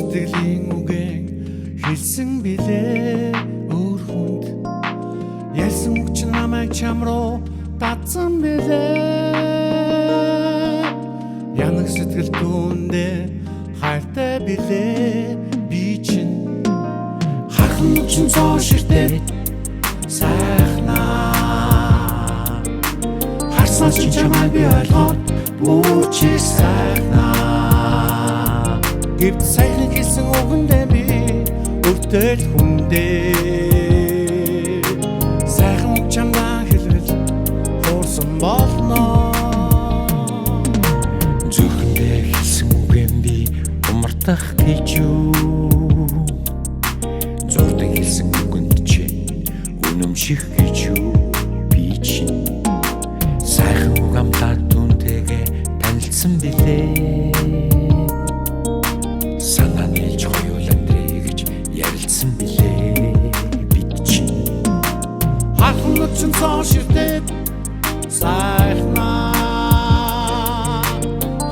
сэтгэлийн үгэн хэлсэн билээ өөр хүнд ярьсан үг чинь намайг чам руу татсан билээ янаг сэтгэл дүүндээ хайртай билээ би чинь хархан үг чинь зоо ширтээ сайхнаа харсан чинь чамайг би ойлгоод бүр чи сайхнаа гэвч сайхан хэлсэн үгэндээ би өртөл хүндээ сайхан үг чамдаа хэлвэл хуурсан болно зүрхэндээ хэлсэн үгэн би умартах гэж юу зурдаг хэлсэн үгэнд чи үнэмших гэж юу би чинь сайхан үг амтаа түнтэйгээ танилцсан билээ санаа нийлж хоёул амьдрий гэж ярилцсан билээ бид чинь хархан үг чинь цоо ширтээд сайхнаа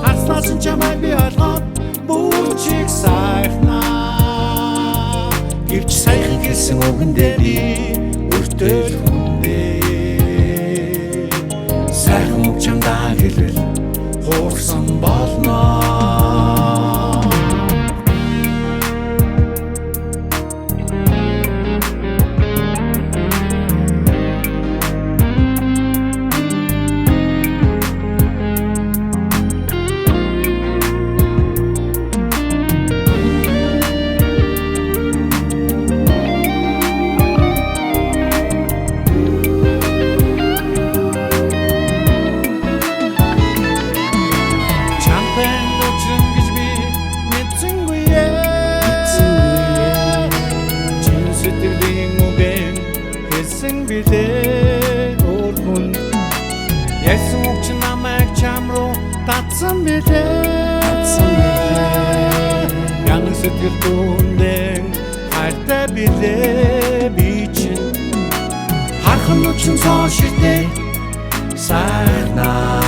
харснаас чамайг би ойлгоод бүр чиг сайхнаа гэвч сайхан хэлсэн үгэндээ би өртөл хүндээ сайхан үг чамдаа хэлвэл хуурсан болно билээ өөр хүн ярьсан үг чинь намайг чам руу татсан билээ янаг сэтгэл дүүндээ хайртай билээ би чинь хархан үг чинь цоо ширтээ сайхнаа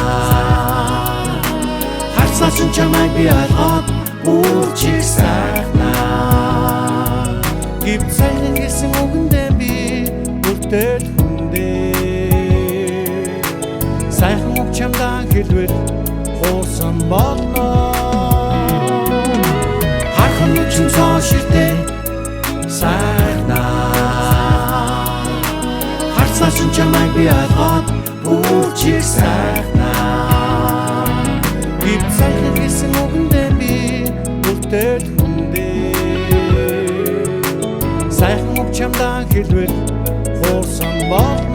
харсаа чинь чамайг би ойлгоод бүр чиг сайхнаа гэвч сайхан хэлсэн үгэндээ би өртөл хүндээ сайхан үг чамдаа хэлвэл хуурсан болно хархан үг чинь цоо ширтээ сайхнаа харсаа чинь чамайг би ойлгоод бүр чиг сайхнаа гэвч сайхан хэлсэн үгэндээ би өртөл хүндээ сайхан үг чамдаа хэлвэл хуурсан болно